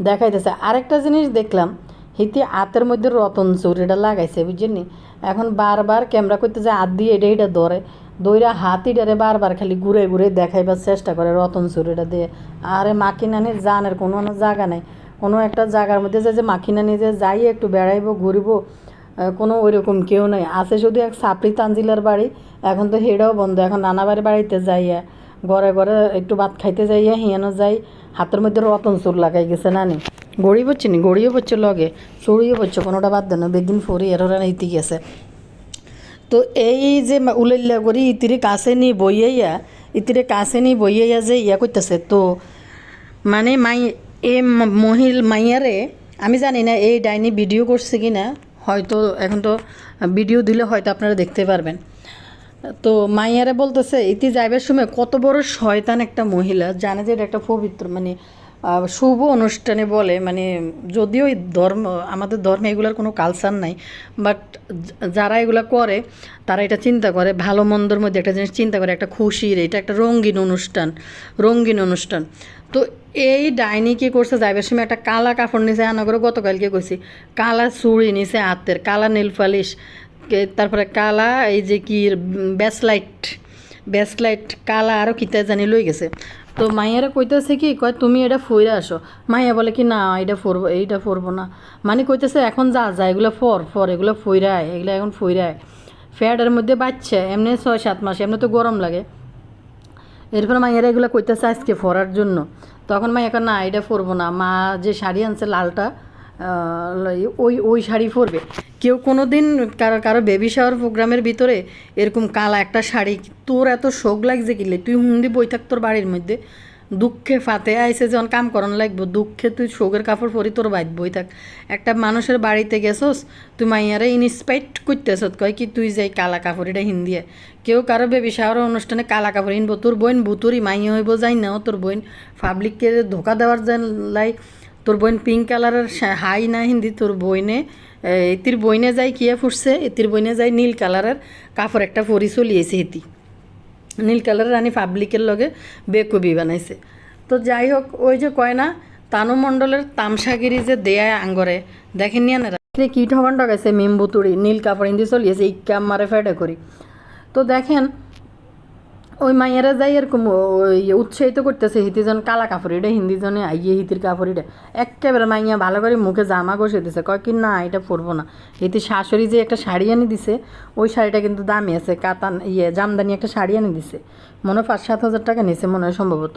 দেখাইতেছে। আরেকটা জিনিস দেখলাম, হিতি হাতের মধ্যে রতন চোর এটা লাগাইছে, বুঝছেন। এখন বারবার ক্যামেরা করতে যায় হাত দিয়ে এটা দইরা হাতিটারে বারবার খালি ঘুরে ঘুরে দেখাইবার চেষ্টা করে রতন চোর এটা দিয়ে। আরে মাখি নানি জানের কোনো জায়গা নেই, কোনো একটা জায়গার মধ্যে যে মাখি নানি যে যাই একটু বেড়াইবো ঘুরবো, কোনো ওই রকম কেউ নেই। আছে শুধু এক সাপড়ি তানজিলার বাড়ি, এখন তো হেটাও বন্ধ। এখন নানাবাড়ির বাড়িতে যাইয়া ঘরে ঘরে একটু ভাত খাইতে যাইয়া হিয়ানো যাই, হাতের মধ্যে রতন চোর লাগাই গেছে নানি, গড়িয়ে পড়ছে নি, গড়িয়ে পড়ছে লগে চড়িয়ে পড়ছে, কোনোটা বাদ দেন বেদিন ফরি এরা ইতি গেছে। তো এই যে উল্লা করি ইতিরে কাছে নিয়ে বইয়াইয়া যে ইয়া করতেছে, তো মানে মাইয়ারে আমি জানি না এই ডাইনি ভিডিও করছে কি না, হয়তো এখন তো ভিডিও দিলে হয়তো আপনারা দেখতে পারবেন। তো মাইয়ারে বলতেছে ইতি যাইবার সময়, কত বড় শয়তান একটা মহিলা, জানে যে এটা একটা পবিত্র মানে শুভ অনুষ্ঠানে বলে, মানে যদিও আমাদের ধর্মে এগুলোর কোনো কালচার নাই, বাট যারা এগুলো করে তারা এটা চিন্তা করে ভালো মন্দর মধ্যে একটা জিনিস চিন্তা করে, একটা খুশির, এটা একটা রঙিন অনুষ্ঠান। তো এই ডাইনি কী করছে, যাইবার সময় একটা কালা কাপড় নিছে, আনা করে গতকালকে কইছি, কালা চুড়ি নিছে হাতের, কালা নেল পালিশ, তারপরে কালা এই যে কি ব্যাসলাইট কালা আরও কিতা জানি লই গেছে। তো মাইয়ারা কইতেছে কি কয় তুমি এটা ফইরা আসো, মাইয়া বলে কি না এইটা ফরবো না, মানে কইতেছে এখন যা এগুলো ফর এগুলো ফইরায়, এগুলো এখন ফইরায় ফ্যাটের মধ্যে বাচ্চা এমনি 6-7 মাস, এমনি তো গরম লাগে। এরপর মাইয়ারা এগুলো কইতেছে আজকে ফরার জন্য, তখন মাইয়া কয় না এটা ফরবো না, মা যে শাড়ি আনছে লালটা ওই শাড়ি পরবে। কেউ কোনো দিন কারো বেবি শাওয়ার প্রোগ্রামের ভিতরে এরকম কালা একটা শাড়ি, তোর এত শোক লাগছে কিলে তুই হুন্দি বই থাক তোর বাড়ির মধ্যে, দুঃখে ফাতে আইসে যখন কাম করন লাগবো, দুঃখে তুই শোকের কাপড় পরি তোর বাইত বই থাক। একটা মানুষের বাড়িতে গেছস তুই মাইয়ারে ইনস্পাইট করতেছ, কয় কি তুই যাই কালা কাপড় এটা হিন্দিয়ে। কেউ কারো বেবি শাওয়ার অনুষ্ঠানে কালা কাপড় হিনবো, তোর বোন বুতুরি মাইয়া হইব যাই না, তোর বোন পাবলিককে ধোকা দেওয়ার লাই, তোর বোন পিঙ্ক কালারের হাই না হিন্দি, তোর বইনে এতির বইনে যাই কিয়া ফুটছে, এতির বইনে যাই নীল কালারের কাপড় একটা পরি চলিয়েছে, এতি নীল কালারের আনি পাবলিকের লগে বেকবি বানাইছে। তো যাই হোক, ওই যে কয় না তানু মণ্ডলের তামসাগিরি যে দেয়া আঙ্গরে দেখেন নিয়ে না কি ঠকান ঠকাইছে, মিমবুতুড়ি নীল কাপড় হিন্দি চলিয়েছে ইকাম মারে ফেটে করি। তো দেখেন ওই মাইয়ারা যাই এরকম ওই উৎসাহিত করতেছে হিতিজন কালা কাপড় এটা হিন্দি জনে আইয়ে হিতির কাপড় এটা একেবারে মাইয়া ভালো করে মুখে জামা ঘষে দিছে, কয় কি না এটা পরবো না। হিতির শাশুড়ি যে একটা শাড়ি আনি দিছে, ওই শাড়িটা কিন্তু দামি আছে, কাতান জামদানি একটা শাড়ি আনি দিছে, মনে হয় 5-7 হাজার টাকা নিছে মনে হয় সম্ভবত।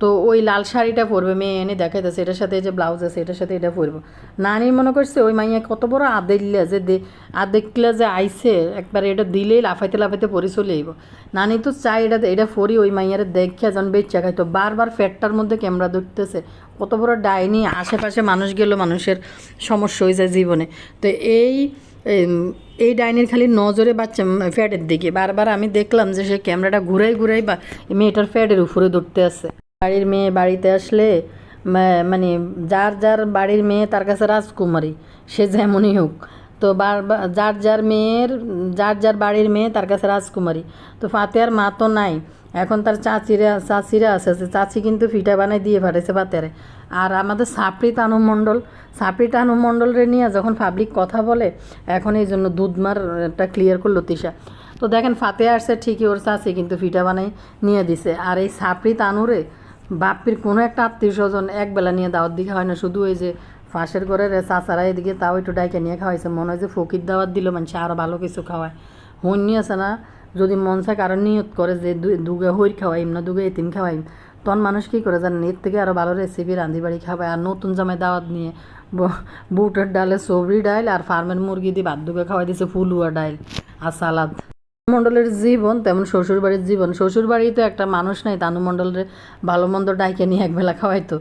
তো ওই লাল শাড়িটা পরবে, মেয়ে এনে দেখাইতেছে এটার সাথে যে ব্লাউজ আছে এটার সাথে এটা পরবো। নানি মনে করছে ওই মাইয়া কত বড় আদেকলা যে আদেকলা যে আইসে একবার এটা দিলেই লাফাইতে লাফাইতে পরে চলে আইব। নানি তো চাই এটা ফরি ওই মাইয়ারে দেখে যখন বেচ্চা খাইতো, বারবার ফ্যাটটার মধ্যে ক্যামেরা ধরতেছে, কত বড় ডাইনি, আশেপাশে মানুষ গেলেও মানুষের সমস্যা হয়ে যায় জীবনে। তো এই ডাইনির খালি নজরে বাচ্চা ফ্যাটের দিকে, বারবার আমি দেখলাম যে সে ক্যামেরাটা ঘুরাই বা মেয়েটার ফ্যাটের উপরে ধরতে আছে। বাড়ির মেয়ে বাড়িতে আসলে মানে যার বাড়ির মেয়ে তার কাছে রাজকুমারী, সে যেমনই হোক। তো যার বাড়ির মেয়ে তার কাছে রাজকুমারী। তো ফাতেহার মা তো নাই, এখন তার চাচিরা আছে, চাচি কিন্তু ফিটা বানাই দিয়ে পাঠাইছে ফাতেহারে। আর আমাদের সাপড়ি তানু মণ্ডলরে নিয়ে যখন পাবলিক কথা বলে, এখন এই জন্য দুধমারটা ক্লিয়ার করলো তিশা। তো দেখেন ফাতেহা আসছে ঠিকই, ওর চাচি কিন্তু ফিটা বানাই নিয়ে দিছে। আর এই সাপড়ি তানুরে বাপ্পির কোনো একটা আত্মীয় স্বজন একবেলা নিয়ে দাওয়াত দিকে হয় না, শুধু ওই যে ফাঁসের ঘরের চাচারা এদিকে তাও একটু ডাইকে নিয়ে খাওয়াইছে, মনে হয় যে ফকির দাওয়াত দিল মানুষ আরও ভালো কিছু খাওয়ায়। হইনি আছে না, যদি মন চায় কারণ নিয়ত করে যে দুগে হইর খাওয়াইম না দুগে এতিম খাওয়াইম, তখন মানুষ কী করে জানেন এর থেকে আরও ভালো রেসিপি রাঁধি বাড়ি খাওয়ায়। আর নতুন জামাই দাওয়াত নিয়ে বুটের ডালে সবরি ডাইল আর ফার্মের মুরগি দিয়ে ভাত দুগে খাওয়াই দিয়েছে ফুলুয়া ডাইল আর সালাদ। মণ্ডলের জীবন তেমন শ্বশুরবাড়ির জীবন, শ্বশুরবাড়ি তো একটা মানুষ নাই তানু মণ্ডলের ভালো মন্দ ডাইকে নিয়ে একবেলা খাওয়াইতো,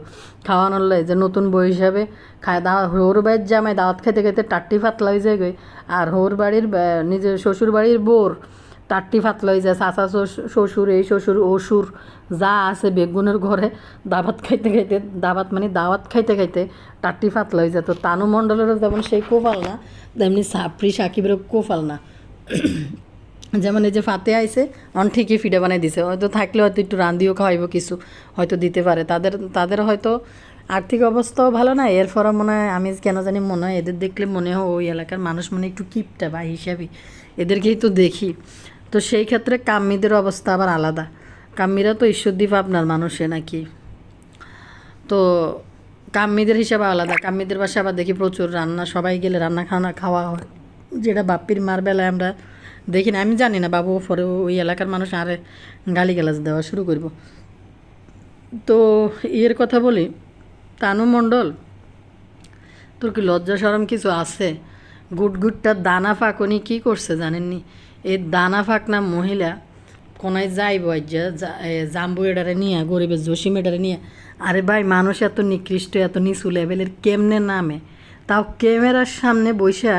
খাওয়ানোর লাই যে নতুন বই হিসাবে খায় হোর বাড়ির জামাই দাওয়াত খেতে খেতে টাট্টি ফাতলা হয়ে যায় গই, আর হোর বাড়ির নিজের শ্বশুরবাড়ির বোর টাট্টি ফাতলা হয়ে যায়, চাচা শ্বশুর এই শ্বশুর অসুর যা আছে বেগুনের ঘরে দাওয়াত খাইতে খাইতে টাট্টি ফাতলা হয়ে যায়। তো তানু মণ্ডলেরও যেমন সেই কোফাল না, তেমনি সাপড়ি সাকিবেরও কোফাল না। যেমন এই যে ফাতে আইসে অন ঠিকই ফিডে বানাই দিছে, হয়তো থাকলে হয়তো একটু রান্দিও খাওয়াইব কিছু হয়তো দিতে পারে, তাদের হয়তো আর্থিক অবস্থাও ভালো না। এরপর মনে হয় আমি কেন জানি মনে হয় এদের দেখলে মনে হয় ওই এলাকার মানুষ মানে একটু কিপটা বা হিসাবে এদেরকেই তো দেখি। তো সেই ক্ষেত্রে কাম্মিদের অবস্থা আবার আলাদা, কাম্মিরা তো ঈশ্বরদীপ আপনার মানুষে নাকি, তো কাম্মিদের হিসাবে আলাদা। কাম্মিদের বাসা আবার দেখি প্রচুর রান্না, সবাই গেলে রান্না খাওয়া হয়, যেটা বাপ্পির মার বেলায় আমরা দেখি না। আমি জানি না বাবু পরে ওই এলাকার মানুষ আরে গালিগালাজ দেওয়া শুরু করব। তো এর কথা বলি, তানু মণ্ডল তোর কি লজ্জা শরম কিছু আছে? গুটটার দানা ফাঁক উনি কী করছে জানেননি? এই দানা ফাঁক না মহিলা কোনায় যাইব জাম্বু এডারে নিয়ে গরিবের জসিম এডারে নিয়ে, আরে ভাই মানুষ এত নিকৃষ্ট এত নিচু লেভেলের কেমনে নামে, তাও ক্যামেরার সামনে বৈশা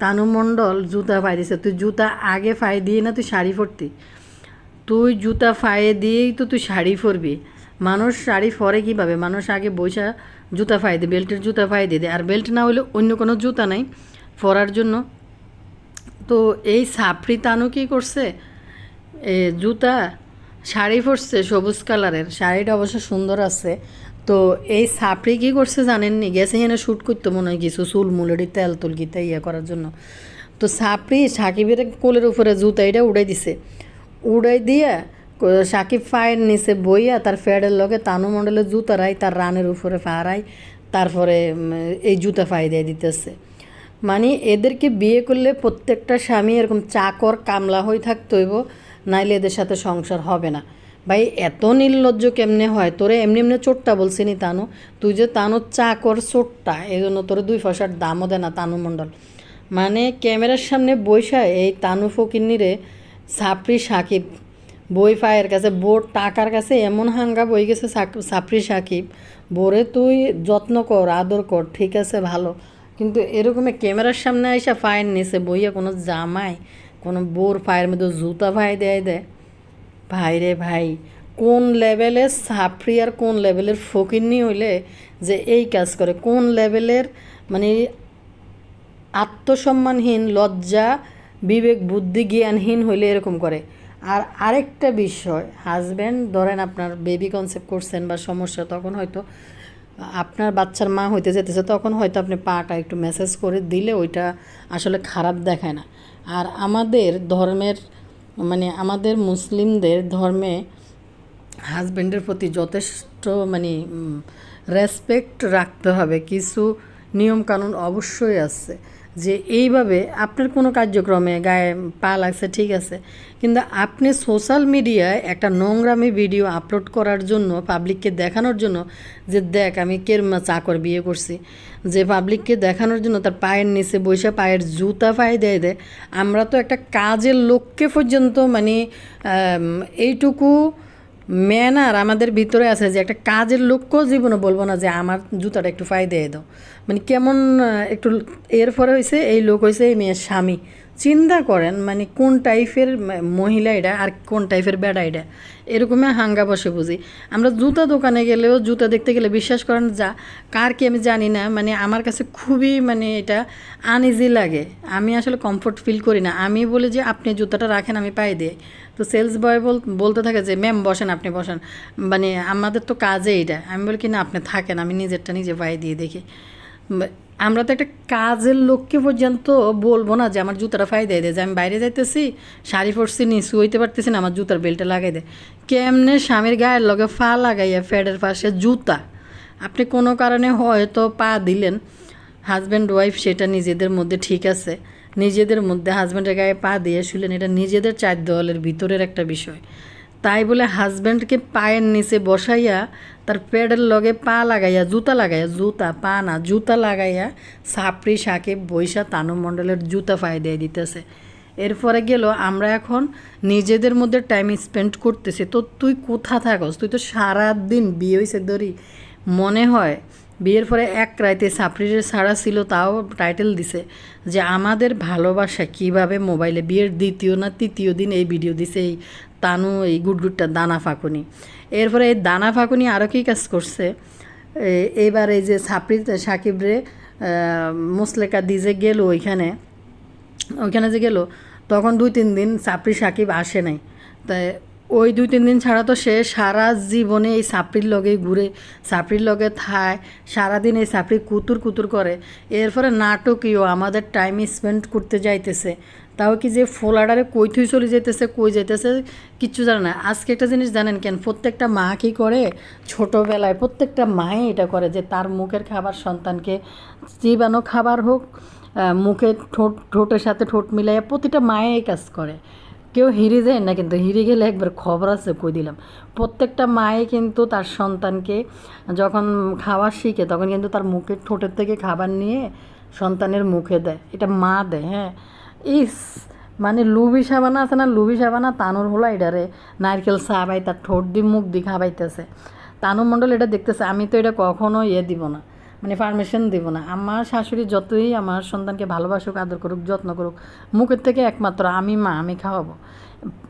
তানু মণ্ডল জুতা ফাই দিছে। তুই জুতা আগে ফাই দিয়ে না তুই শাড়ি পরতি, তুই জুতা ফাইয়ে দিয়েই তো তুই শাড়ি পরবি। মানুষ শাড়ি পরে কীভাবে, মানুষ আগে বৈশা জুতা ফাই দিয়ে বেল্টের জুতা ফাই দিয়ে দেয়, আর বেল্ট না হলে অন্য কোনো জুতা নাই পরার জন্য। তো এই সাপড়ি তানু কী করছে, জুতা শাড়ি পরছে সবুজ কালারের, শাড়িটা অবশ্য সুন্দর আছে। তো এই সাপড়ি কী করছে জানেননি, গেছে এখানে শ্যুট করতে মনে হয় কিছু চুল মুলেরি তেল তুলকিতে ইয়ে করার জন্য। তো সাপড়ি সাকিবের কোলের উপরে জুতা এটা উড়াই দিছে, উড়াই দিয়া সাকিব পায়ের নিচে বইয়া তার ফ্যাডের লগে তানু মণ্ডলের জুতারাই তার রানের উপরে ফাড়াই, তারপরে এই জুতা ফাই দিয়ে দিতেছে। মানে এদেরকে বিয়ে করলে প্রত্যেকটা স্বামী এরকম চাকর কামলা হয়ে থাকতে হইব, নাইলে এদের সাথে সংসার হবে না। ভাই এত নির্লজ্জ কেমনে হয়? তোরে এমনি এমনি চোটটা বলছি নি তানু, তুই যে তানু চাকর চোটটা, এই জন্য তোরে 2 পয়সার দামও দেয় না তানু মণ্ডল। মানে ক্যামেরার সামনে বৈশা এই তানু ফকিন্নিরে সাপড়ি সাকিব বই পায়ের কাছে, বোর টাকার কাছে এমন হাঙ্গা বই গেছে সাপড়ি সাকিব, বোরে তুই যত্ন কর, আদর কর, ঠিক আছে ভালো, কিন্তু এরকমই ক্যামেরার সামনে আইসা পায়ের নিচে বইয়া কোনো জামাই কোনো বোর পায়ের মধ্যে জুতা ভাই দেয়। ভাই রে ভাই, কোন লেভেলের সাপড়ি আর কোন লেভেলের ফকিন্নি হইলে যে এই কাজ করে, কোন লেভেলের মানে আত্মসম্মানহীন, লজ্জা বিবেক বুদ্ধি জ্ঞানহীন হইলে এরকম করে। আর আরেকটা বিষয়, হাজব্যান্ড ধরেন আপনার বেবি কনসেপ্ট করছেন বা সমস্যা, তখন হয়তো আপনার বাচ্চার মা হইতে যেতেছে, তখন হয়তো আপনি পাটা একটু মেসেজ করে দিলে ওইটা আসলে খারাপ দেখায় না। আর আমাদের ধর্মের মানে আমাদের মুসলিমদের ধর্মে হাজব্যান্ডের প্রতি যথেষ্ট মানে রেসপেক্ট রাখতে হবে। কিছু নিয়মকানুন অবশ্যই আছে যে এইভাবে আপনার কোনো কার্যক্রমে গায়ে পা লাগছে ঠিক আছে, কিন্তু আপনি সোশ্যাল মিডিয়ায় একটা নোংরামি ভিডিও আপলোড করার জন্য, পাবলিককে দেখানোর জন্য যে দেখ আমি কেরমা চাকর বিয়ে করছি, যে পাবলিককে দেখানোর জন্য তার পায়ের নিচে বসে পায়ের জুতা পায়ে দেয়। আমরা তো একটা কাজের লোককে পর্যন্ত মানে এইটুকু ম্যানার আমাদের ভিতরে আছে যে একটা কাজের লোককেও জীবনে বলবো না যে আমার জুতাটা একটু ফাই দিয়ে দাও। মানে কেমন একটু এরপরে হয়েছে এই লোক হয়েছে এই মেয়ের স্বামী। চিন্তা করেন মানে কোন টাইপের মহিলা এটা আর কোন টাইপের বেড়া এটা, এরকমই হাঙ্গা বসে বুঝি। আমরা জুতা দোকানে গেলেও জুতা দেখতে গেলে বিশ্বাস করেন যা কার কি আমি জানি না, মানে আমার কাছে খুবই মানে এটা আনইজি লাগে, আমি আসলে কমফোর্ট ফিল করি না। আমি বলি যে আপনি জুতাটা রাখেন আমি পাই দিই, তো সেলস বয় বলতে থাকে যে ম্যাম বসেন আপনি বসেন, মানে আমাদের তো কাজে এটা। আমি বলি কি না আপনি থাকেন, আমি নিজেরটা নিজে পাই দিয়ে দেখি। আমরা তো একটা কাজের লোককে পর্যন্ত বলবো না যে আমার জুতাটা ফাই দিয়ে যে আমি বাইরে যাইতেছি, শাড়ি পরছি নিচু হইতে পারতেছি না, আমার জুতার বেল্টটা লাগাই দেয়। কেমনে স্বামীর গায়ের লগে ফা লাগাইয়া ফ্যাডের পাশে জুতা, আপনি কোনো কারণে হয়তো পা দিলেন, হাজব্যান্ড ওয়াইফ সেটা নিজেদের মধ্যে ঠিক আছে, নিজেদের মধ্যে হাজব্যান্ডের গায়ে পা দিয়ে শুলেন, এটা নিজেদের 4 দেওয়ালের ভিতরের একটা বিষয়। তাই বলে হাজব্যান্ডকে পায়ের নিচে বসাইয়া তার প্যাডের লগে পা লাগাইয়া জুতা লাগাইয়া, জুতা পা না জুতা লাগাইয়া সাপড়ি সাকিব বৈশা তানু মণ্ডলের জুতা পায়ে দিয়ে দিতেছে। এরপরে গেল আমরা এখন নিজেদের মধ্যে টাইম স্পেন্ড করতেছি, তো তুই কোথা থাকস? তুই তো সারাদিন বিয়ে হয়েছে ধরি মনে হয় বিয়ের পরে এক রাইতে সাপড়ির ছাড়া ছিল, তাও টাইটেল দিছে যে আমাদের ভালোবাসা কিভাবে মোবাইলে, বিয়ের 2য় না 3য় দিন এই ভিডিও দিছে এই তানু এই গুডগুডটা দানা ফাঁকুনি। এরপরে এই দানা ফাঁকুনি আরও কী কাজ করছে, এইবার এই যে সাপড়ি সাকিবরে মুসলেকা দিজে গেল ওইখানে যে গেল, তখন 2-3 দিন সাপড়ি সাকিব আসে নাই। তাই ওই 2-3 দিন ছাড়া তো সে সারা জীবনে এই সাপড়ির লগে ঘুরে, সাপড়ির লগে থায়, সারাদিন এই সাপড়ি কুতুর কুতুর করে। এরপরে নাটকীয় আমাদের টাইম স্পেন্ড করতে যাইতেছে, তাও কি যে ফোলাডারে কই থুই চলে যেতেছে, কই যেতেছে কিচ্ছু জানে না। আজকে একটা জিনিস জানেন কেন, প্রত্যেকটা মা কী করে, ছোটোবেলায় প্রত্যেকটা মাই এটা করে যে তার মুখের খাবার সন্তানকে, চিবানো খাবার হোক, মুখে ঠোঁটের সাথে ঠোঁট মিলাইয়া প্রতিটা মায়ে এই কাজ করে। কেউ হিরে যায় না, কিন্তু হিরে গেলে একবার খবর আছে কই দিলাম। প্রত্যেকটা মায়ে কিন্তু তার সন্তানকে যখন খাওয়া শিখে তখন কিন্তু তার মুখের ঠোঁটের থেকে খাবার নিয়ে সন্তানের মুখে দেয়, এটা মা দেয়। হ্যাঁ, ইস মানে লুবি সাবানা আছে না, লুবি সাবানা তানুর হলো এটারে নারকেল সাবাই তার ঠোঁট দিয়ে মুখ দিয়ে খাবাইতেছে। তানু মণ্ডল এটা দেখতেছে, আমি তো এটা কখনো দিব না, মানে পারমিশন দিব না। আমার শাশুড়ি যতই আমার সন্তানকে ভালোবাসুক, আদর করুক, যত্ন করুক, মুখের থেকে একমাত্র আমি মা, আমি খাওয়াবো।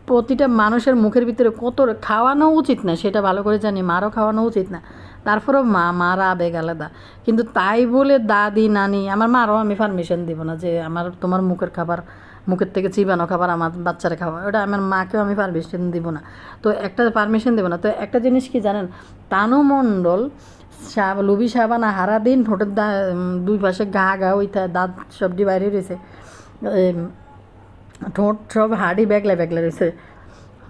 প্রতিটা মানুষের মুখের ভিতরে কত খাওয়ানো উচিত না সেটা ভালো করে জানি, মারও খাওয়ানো উচিত না, তারপরেও মারা আবেগ আলাদা। কিন্তু তাই বলে দাদি নানি, আমার মারও আমি পারমিশন দিব না যে তোমার মুখের খাবার, মুখের থেকে চিবানো খাবার আমার বাচ্চারা খাওয়া, ওটা আমার মাকেও আমি পারমিশন দিব না। তো একটা পারমিশন দেবো না। তো একটা জিনিস কি জানেন, তানু মণ্ডল লুবি সাবানা হারা দিন ঠোঁটের 2 পাশে গা ওইটা দাঁত সবটি বাইরে রয়েছে, ঠোঁট সব হাড়ি ব্যাগলা রয়েছে,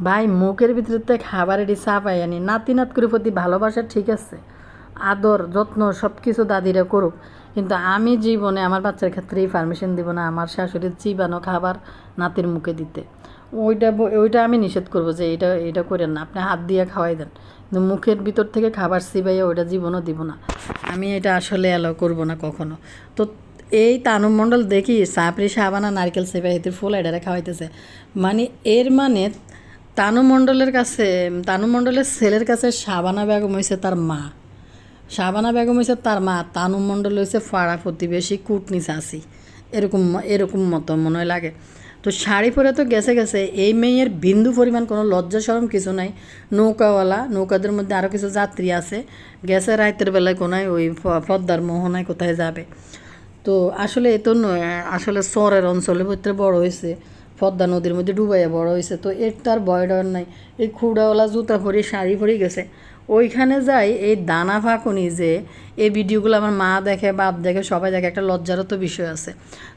ভাই মুখের ভিতরে তো খাবার এটি চাপাই আনি, নাতি নাত করে প্রতি ভালোবাসা ঠিক আছে, আদর যত্ন সব কিছু দাদিরা করুক, কিন্তু আমি জীবনে আমার বাচ্চার ক্ষেত্রে এই পারমিশন দিব না আমার শাশুড়ির চিবানো খাবার নাতির মুখে দিতে। ওইটা আমি নিষেধ করবো যে এটা করেন না, আপনি হাত দিয়ে খাওয়াই দেন, কিন্তু মুখের ভিতর থেকে খাবার চিবাইয়া ওইটা জীবনও দিব না, আমি এটা আসলে অ্যালাউ করবো না কখনো। তো এই তানু মণ্ডল দেখি সাপড়ি সাবানা নারকেল সেবাইতে ফুল এডারে খাওয়াইতেছে, মানে এর মানে তানু মণ্ডলের ছেলের কাছে শাবানা বেগম হয়েছে তার মা, শাবানা বেগম হয়েছে তার মা, তানু মণ্ডল হয়েছে পাড়া প্রতিবেশী কুটনি চাষি, এরকম এরকম মতো মনে হয় লাগে। তো শাড়ি পরে তো গেছে এই মেয়ের বিন্দু পরিমাণ কোনো লজ্জা শরম কিছু নাই। নৌকাওয়ালা, নৌকাদের মধ্যে আরও কিছু যাত্রী আছে, গেছে রাতের বেলায় কোনায় ওই পদ্মার মোহনায় কোথায় যাবে। তো আসলে এ তো নয়, আসলে শহরের অঞ্চলের ভিতরে বড় হয়েছে, পদ্মা নদীর মধ্যে ডুবাইয়া বড় হয়েছে, তো এর তার ভয় ডর নাই। এই খুঁড়াওয়ালা জুতা পরে শাড়ি পরে গেছে, ওইখানে যাই এই দানা ফাঁকুনি যে এই ভিডিওগুলো আমার মা দেখে, বাপ দেখে, সবাই দেখে, একটা লজ্জারও তো বিষয় আছে।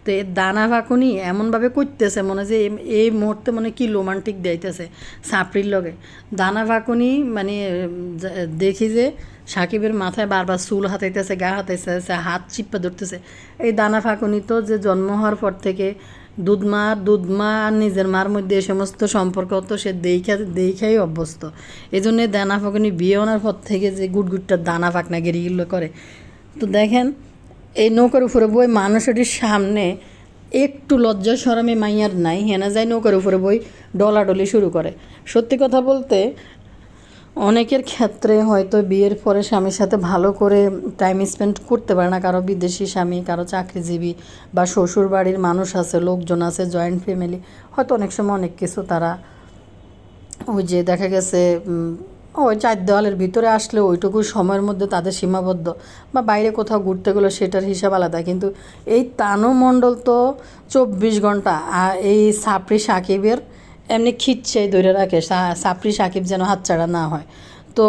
তো এই দানা ফাঁকুনি এমনভাবে করতেছে মনে যে এই মুহূর্তে মনে কি রোমান্টিক দিতেছে সাপড়ির লগে। দানা ফাঁকুনি মানে দেখি যে সাকিবের মাথায় বারবার চুল হাতাইতেছে, গা হাতাইতেছে, হাত চিপ্পা ধরতেছে। এই দানা ফাঁকুনি তো যে জন্ম হওয়ার পর থেকে দুধমা আর নিজের মার মধ্যে এই সমস্ত সম্পর্ক তো সে দেখাই অভ্যস্ত। এই জন্যে দানা ফাঁকুনি বিয়ে আনার পর থেকে যে গুটগুটটা দানা ফাঁকনা গেরিগুলো করে। তো দেখেন এই নৌকার উপরে বই মানুষটির সামনে একটু লজ্জা শরমে মাইয়ার নাই, হেনা যায় নৌকার উপরে বই ডলাডলি শুরু করে। সত্যি কথা বলতে অনেকের ক্ষেত্রে হয়তো বিয়ের পরে স্বামীর সাথে ভালো করে টাইম স্পেন্ড করতে পারে না, কারো বিদেশি স্বামী, কারো চাকরিজীবী বা শ্বশুর বাড়ির মানুষ আছে, লোকজন আছে, জয়েন্ট ফ্যামিলি, হয়তো অনেক সময় অনেক কিছু তারা ওই যে দেখা গেছে ওই চার দেওয়ালের ভিতরে আসলে ওইটুকু সময়ের মধ্যে তাদের সীমাবদ্ধ, বা বাইরে কোথাও ঘুরতে গেলো সেটার হিসাব আলাদা। কিন্তু এই তানু মণ্ডল তো 24 ঘন্টা এই সাপড়ি সাকিবের এমনি খিচ্ছেই ধরে রাখে, সাপড়ি সাকিব যেন হাতছাড়া না হয়। তো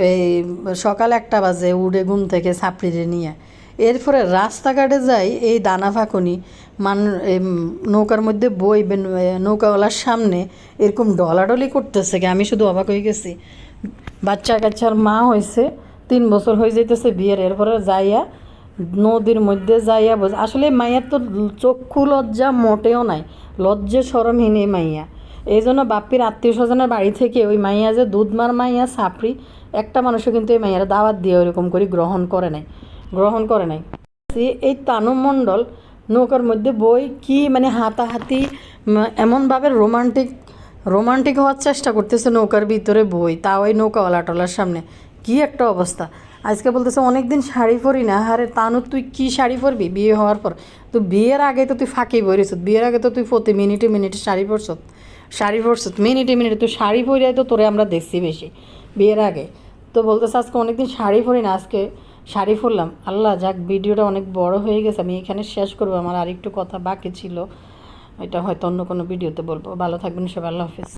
এই সকাল 1টা বাজে উঠে ঘুম থেকে সাপড়িরে নিয়ে এরপরে রাস্তাঘাটে যাই এই দানা ফাঁকুনি নৌকার মধ্যে নৌকাওয়ালার সামনে এরকম ডলাডলি করতেছে, আমি শুধু অবাক হয়ে গেছি। বাচ্চা কাচ্চার মা হয়েছে, 3 বছর হয়ে যেতেছে বিয়ের, এরপরে যাইয়া নদীর মধ্যে যাইয়া আসলে মাইয়ার তো চক্ষু লজ্জা মোটেও নাই, লজ্জে শরমহীন এই মাইয়া। এই জন্য বাপ্পির আত্মীয় স্বজনের বাড়ি থেকে ওই মাইয়া যে দুধমার মাইয়া সাপড়ি, একটা মানুষও কিন্তু এই মাইয়ারা দাওয়াত দিয়ে ওইরকম করে গ্রহণ করে নাই। এই তানু মণ্ডল নৌকার মধ্যে বই কি মানে হাতাহাতি এমনভাবে রোমান্টিক হওয়ার চেষ্টা করতেছে নৌকার ভিতরে বই, তাও ওই নৌকাওয়ালাটলার সামনে, কি একটা অবস্থা। আজকে বলতেছে অনেক দিন শাড়ি পরি না, আরে তানু তুই কি শাড়ি পরবি বিয়ে হওয়ার পর? তো বিয়ের আগে তো তুই ফাঁকি পরিস, বিয়ের আগে তো তুই প্রতি মিনিটে শাড়ি পরছত, মিনিটে তুই শাড়ি পরিয়াই তো তোরে আমরা দেখছি বেশি বিয়ের আগে। তো বলতেছে আজকে অনেকদিন শাড়ি পরি না, আজকে শাড়ি পরলাম। আল্লাহ যাক, ভিডিওটা অনেক বড় হয়ে গেছে, আমি এখানে শেষ করবো, আমার আরেকটু কথা বাকি ছিল, এটা হয়তো অন্য কোনো ভিডিওতে বলবো। ভালো থাকবেন সবাই, আল্লাহ হাফিজ।